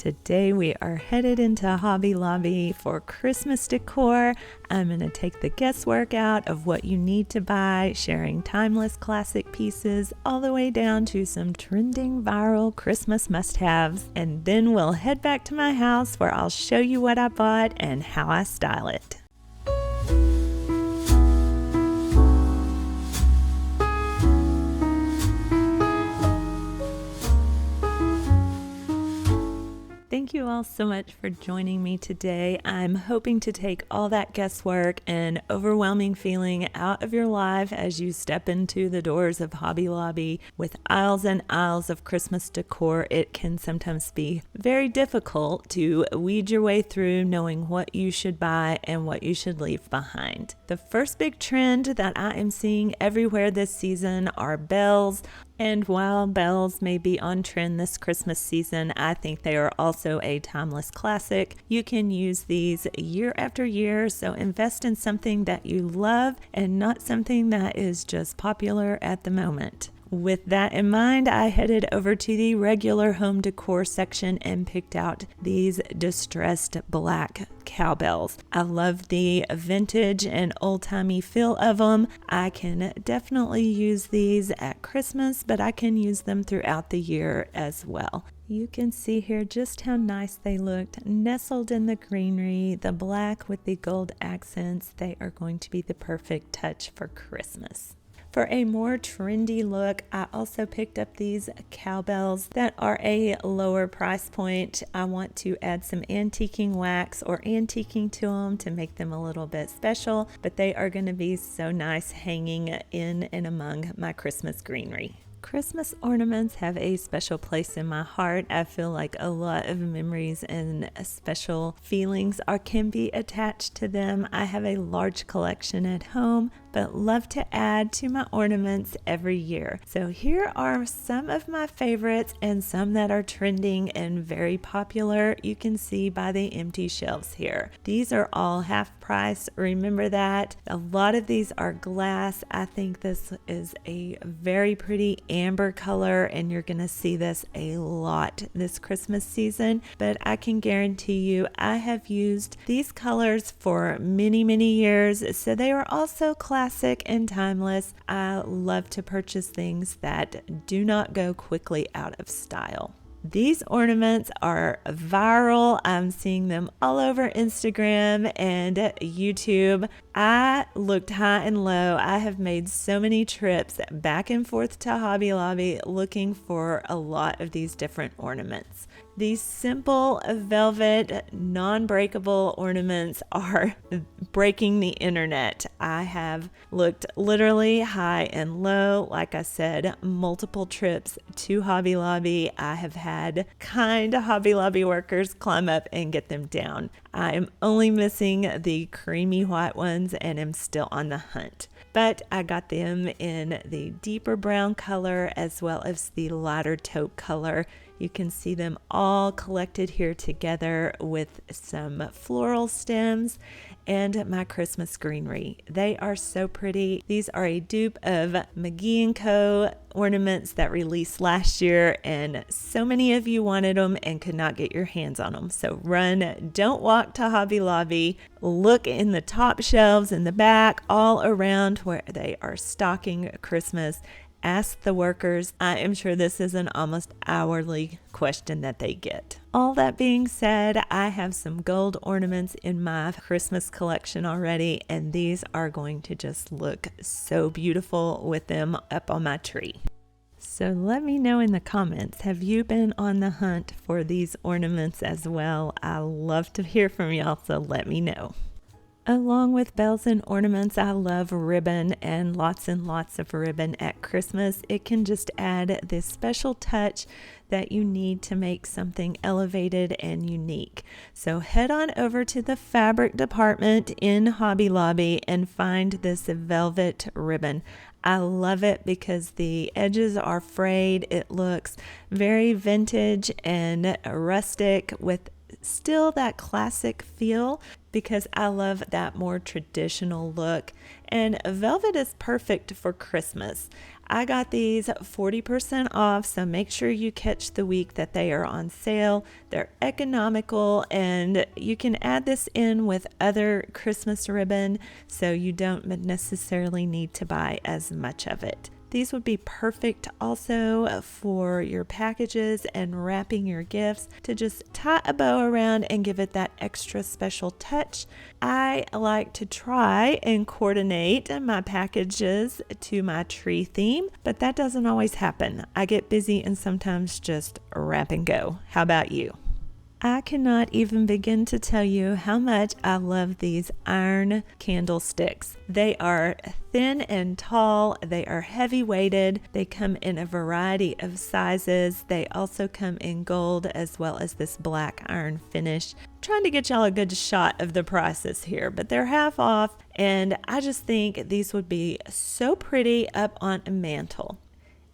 Today we are headed into Hobby Lobby for Christmas decor. I'm going to take the guesswork out of what you need to buy, sharing timeless classic pieces all the way down to some trending viral Christmas must-haves. And then we'll head back to my house where I'll show you what I bought and how I style it. Thank you all so much for joining me today. I'm hoping to take all that guesswork and overwhelming feeling out of your life as you step into the doors of Hobby Lobby. With aisles and aisles of Christmas decor, it can sometimes be very difficult to weed your way through knowing what you should buy and what you should leave behind. The first big trend that I am seeing everywhere this season are bells. And while bells may be on trend this Christmas season, I think they are also a timeless classic. You can use these year after year, so invest in something that you love and not something that is just popular at the moment. With that in mind, I headed over to the regular home decor section and picked out these distressed black cowbells. I love the vintage and old-timey feel of them. I can definitely use these at Christmas, but I can use them throughout the year as well. You can see here just how nice they looked, nestled in the greenery, the black with the gold accents. They are going to be the perfect touch for Christmas. For a more trendy look, I also picked up these cowbells that are a lower price point. I want to add some antiquing wax or antiquing to them to make them a little bit special, but they are going to be so nice hanging in and among my Christmas greenery. Christmas ornaments have a special place in my heart. I feel like a lot of memories and special feelings can be attached to them. I have a large collection at home, but love to add to my ornaments every year. So here are some of my favorites and some that are trending and very popular. You can see by the empty shelves here. These are all half price. Remember that. A lot of these are glass. I think this is a very pretty amber color, and you're going to see this a lot this Christmas season, but I can guarantee you I have used these colors for many years, so they are also classic and timeless. I love to purchase things that do not go quickly out of style. These ornaments are viral. I'm seeing them all over Instagram and YouTube. I looked high and low. I have made so many trips back and forth to Hobby Lobby looking for a lot of these different ornaments. These simple velvet non-breakable ornaments are breaking the internet. I have looked literally high and low. Like I said, multiple trips to Hobby Lobby. I have had kind Hobby Lobby workers climb up and get them down. I am only missing the creamy white ones and am still on the hunt. But I got them in the deeper brown color as well as the lighter taupe color. You can see them all collected here together with some floral stems and my Christmas greenery. They are so pretty. These are a dupe of McGee & Co. ornaments that released last year, and so many of you wanted them and could not get your hands on them. So run, don't walk to Hobby Lobby. Look in the top shelves in the back, all around where they are stocking Christmas. Ask the workers. I am sure this is an almost hourly question that they get. All that being said, I have some gold ornaments in my Christmas collection already, and these are going to just look so beautiful with them up on my tree. So let me know in the comments, have you been on the hunt for these ornaments as well? I love to hear from y'all, so let me know. Along with bells and ornaments, I love ribbon and lots of ribbon at Christmas. It can just add this special touch that you need to make something elevated and unique. So head on over to the fabric department in Hobby Lobby and find this velvet ribbon. I love it because the edges are frayed. It looks very vintage and rustic with still that classic feel, because I love that more traditional look. And velvet is perfect for Christmas. I got these 40% off, so make sure you catch the week that they are on sale. They're economical, and you can add this in with other Christmas ribbon, so you don't necessarily need to buy as much of it. These would be perfect also for your packages and wrapping your gifts, to just tie a bow around and give it that extra special touch. I like to try and coordinate my packages to my tree theme, but that doesn't always happen. I get busy and sometimes just wrap and go. How about you? I cannot even begin to tell you how much I love these iron candlesticks. They are thin and tall. They are heavy weighted. They come in a variety of sizes. They also come in gold as well as this black iron finish. I'm trying to get y'all a good shot of the prices here, but they're half off, and I just think these would be so pretty up on a mantle.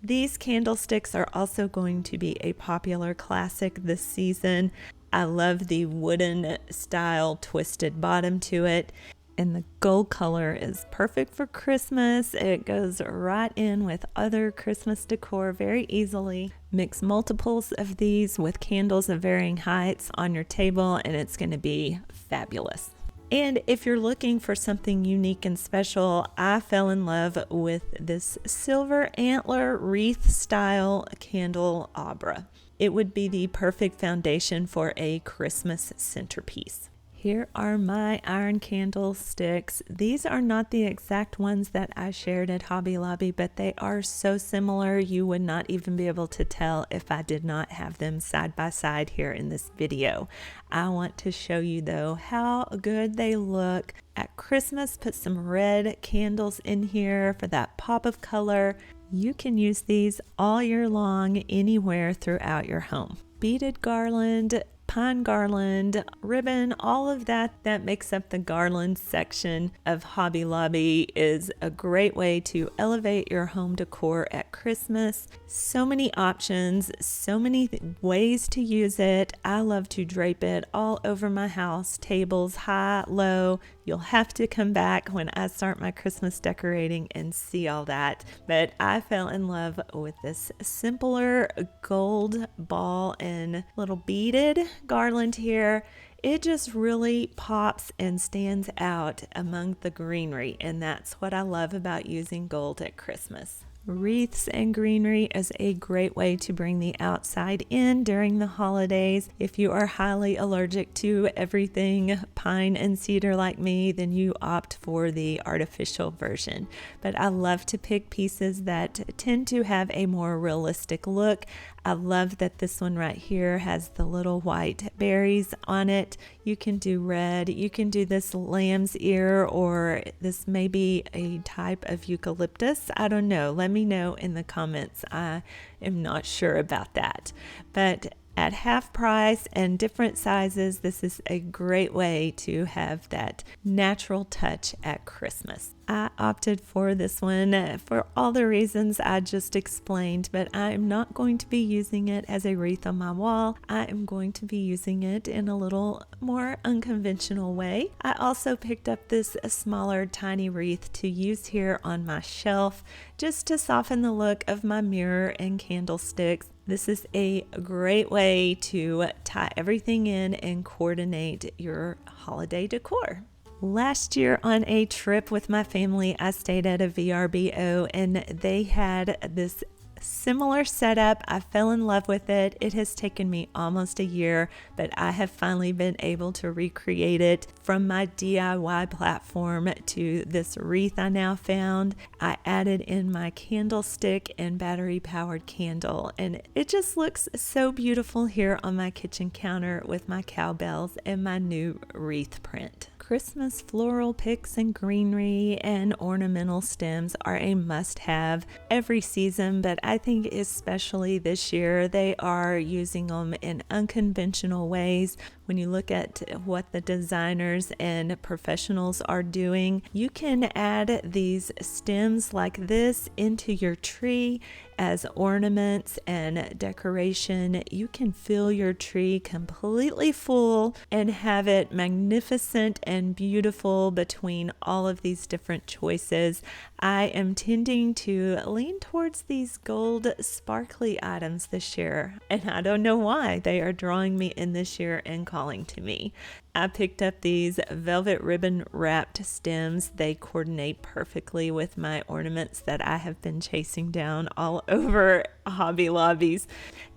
These candlesticks are also going to be a popular classic this season. I love the wooden style twisted bottom to it, and the gold color is perfect for Christmas. It goes right in with other Christmas decor very easily. Mix multiples of these with candles of varying heights on your table, and it's going to be fabulous. And if you're looking for something unique and special, I fell in love with this silver antler wreath style candelabra. It would be the perfect foundation for a Christmas centerpiece. Here are my iron candlesticks. These are not the exact ones that I shared at Hobby Lobby, but they are so similar you would not even be able to tell if I did not have them side by side here in this video. I want to show you though how good they look at Christmas. Put some red candles in here for that pop of color. You can use these all year long anywhere throughout your home. Beaded garland, pine garland, ribbon, all of that makes up the garland section of Hobby Lobby is a great way to elevate your home decor at Christmas. So many options, so many ways to use it. I love to drape it all over my house, tables, high, low. You'll have to come back when I start my Christmas decorating and see all that. But I fell in love with this simpler gold ball and little beaded garland here. It just really pops and stands out among the greenery, and that's what I love about using gold at Christmas. Wreaths and greenery is a great way to bring the outside in during the holidays. If you are highly allergic to everything pine and cedar like me, then you opt for the artificial version. But I love to pick pieces that tend to have a more realistic look. I love that this one right here has the little white berries on it. You can do red, you can do this lamb's ear, or this may be a type of eucalyptus. I don't know. Let me know in the comments. I am not sure about that. But at half price and different sizes, this is a great way to have that natural touch at Christmas. I opted for this one for all the reasons I just explained, but I am not going to be using it as a wreath on my wall. I am going to be using it in a little more unconventional way. I also picked up this smaller tiny wreath to use here on my shelf just to soften the look of my mirror and candlesticks. This is a great way to tie everything in and coordinate your holiday decor. Last year on a trip with my family, I stayed at a VRBO and they had this similar setup. I fell in love with it. It has taken me almost a year, but I have finally been able to recreate it from my DIY platform to this wreath I now found. I added in my candlestick and battery powered candle, and it just looks so beautiful here on my kitchen counter with my cowbells and my new wreath print. Christmas floral picks and greenery and ornamental stems are a must-have every season, but I think especially this year they are using them in unconventional ways. When you look at what the designers and professionals are doing, you can add these stems like this into your tree as ornaments and decoration. You can fill your tree completely full and have it magnificent and beautiful between all of these different choices. I am tending to lean towards these gold sparkly items this year, and I don't know why they are drawing me in this year and calling to me. I picked up these velvet ribbon wrapped stems. They coordinate perfectly with my ornaments that I have been chasing down all over Hobby Lobbies.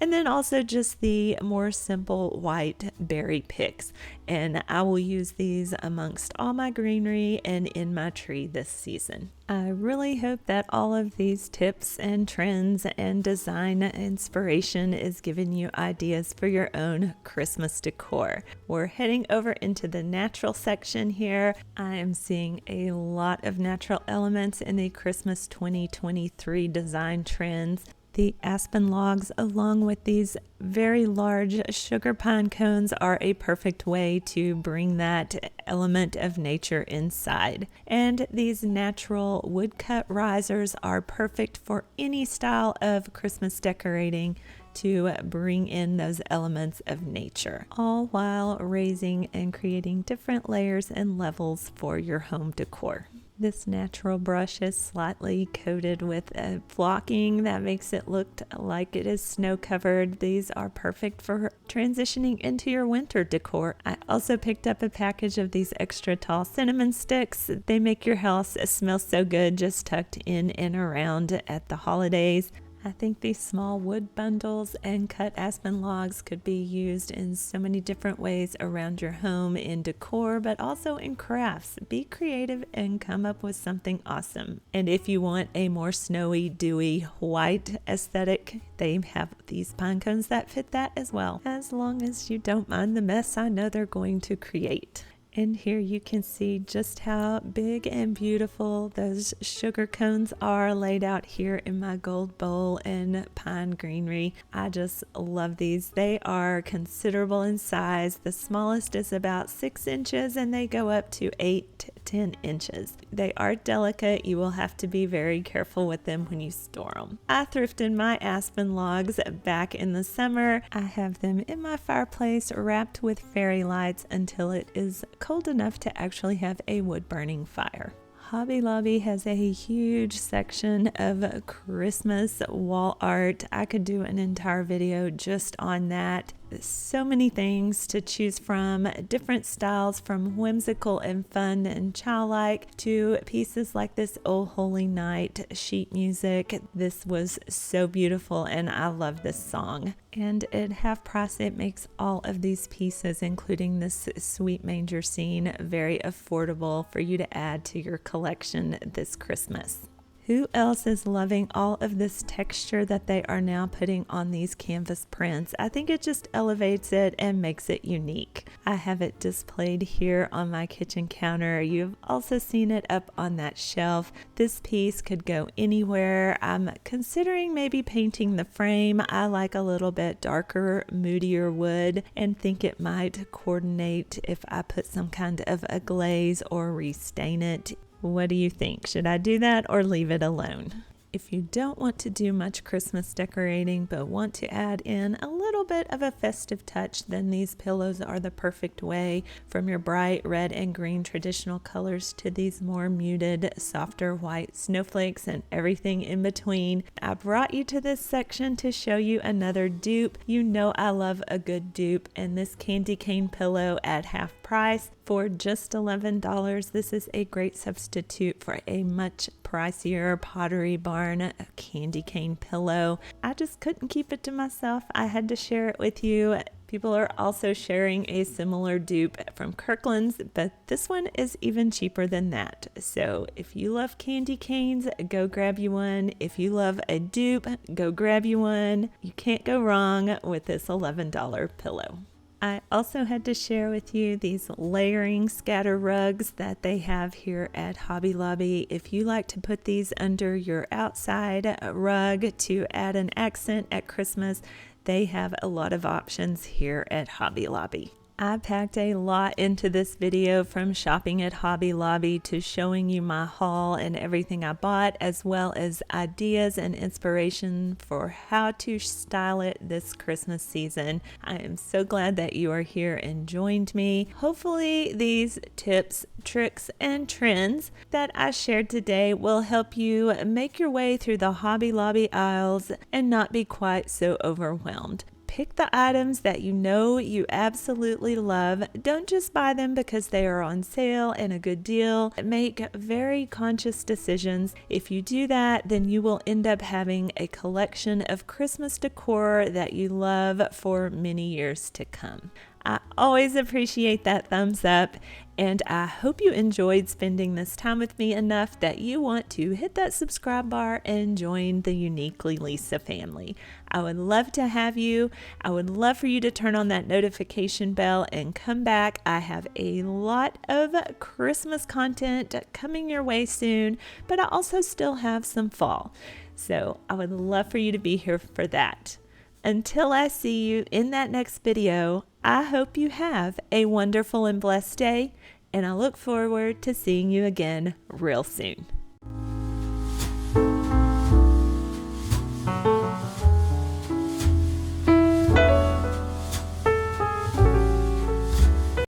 And then also just the more simple white berry picks. And I will use these amongst all my greenery and in my tree this season. I really hope that all of these tips and trends and design inspiration is giving you ideas for your own Christmas decor. We're heading over into the natural section here. I am seeing a lot of natural elements in the Christmas 2023 design trends. The aspen logs, along with these very large sugar pine cones, are a perfect way to bring that element of nature inside. And these natural woodcut risers are perfect for any style of Christmas decorating to bring in those elements of nature, all while raising and creating different layers and levels for your home decor. This natural brush is slightly coated with a flocking that makes it look like it is snow covered. These are perfect for transitioning into your winter decor. I also picked up a package of these extra tall cinnamon sticks. They make your house smell so good just tucked in and around at the holidays. I think these small wood bundles and cut aspen logs could be used in so many different ways around your home in decor, but also in crafts. Be creative and come up with something awesome. And if you want a more snowy, dewy, white aesthetic, they have these pine cones that fit that as well, as long as you don't mind the mess I know they're going to create. And here you can see just how big and beautiful those sugar cones are laid out here in my gold bowl and pine greenery. I just love these. They are considerable in size. The smallest is about 6 inches and they go up to 8 to 10 inches. They are delicate. You will have to be very careful with them when you store them. I thrifted my aspen logs back in the summer. I have them in my fireplace wrapped with fairy lights until it is cold enough to actually have a wood burning fire. Hobby Lobby has a huge section of Christmas wall art. I could do an entire video just on that. So many things to choose from, different styles from whimsical and fun and childlike to pieces like this Oh Holy Night sheet music. This was so beautiful and I love this song. And at half price, it makes all of these pieces, including this sweet manger scene, very affordable for you to add to your collection this Christmas. Who else is loving all of this texture that they are now putting on these canvas prints? I think it just elevates it and makes it unique. I have it displayed here on my kitchen counter. You've also seen it up on that shelf. This piece could go anywhere. I'm considering maybe painting the frame. I like a little bit darker, moodier wood and think it might coordinate if I put some kind of a glaze or restain it. What do you think? Should I do that or leave it alone? If you don't want to do much Christmas decorating but want to add in a little bit of a festive touch, then these pillows are the perfect way. From your bright red and green traditional colors to these more muted, softer white snowflakes and everything in between. I brought you to this section to show you another dupe. You know I love a good dupe, and this candy cane pillow at half price for just $11. This is a great substitute for a much pricier Pottery Barn candy cane pillow. I just couldn't keep it to myself. I had to share it with you. People are also sharing a similar dupe from Kirkland's, but this one is even cheaper than that. So if you love candy canes, go grab you one. If you love a dupe, go grab you one. You can't go wrong with this $11 pillow. I also had to share with you these layering scatter rugs that they have here at Hobby Lobby. If you like to put these under your outside rug to add an accent at Christmas, they have a lot of options here at Hobby Lobby. I packed a lot into this video, from shopping at Hobby Lobby to showing you my haul and everything I bought, as well as ideas and inspiration for how to style it this Christmas season. I am so glad that you are here and joined me. Hopefully these tips, tricks, and trends that I shared today will help you make your way through the Hobby Lobby aisles and not be quite so overwhelmed. Pick the items that you know you absolutely love. Don't just buy them because they are on sale and a good deal. Make very conscious decisions. If you do that, then you will end up having a collection of Christmas decor that you love for many years to come. I always appreciate that thumbs up, and I hope you enjoyed spending this time with me enough that you want to hit that subscribe bar and join the Uniquely Lesa family. I would love to have you. I would love for you to turn on that notification bell and come back. I have a lot of Christmas content coming your way soon, but I also still have some fall. So I would love for you to be here for that. Until I see you in that next video, I hope you have a wonderful and blessed day, and I look forward to seeing you again real soon.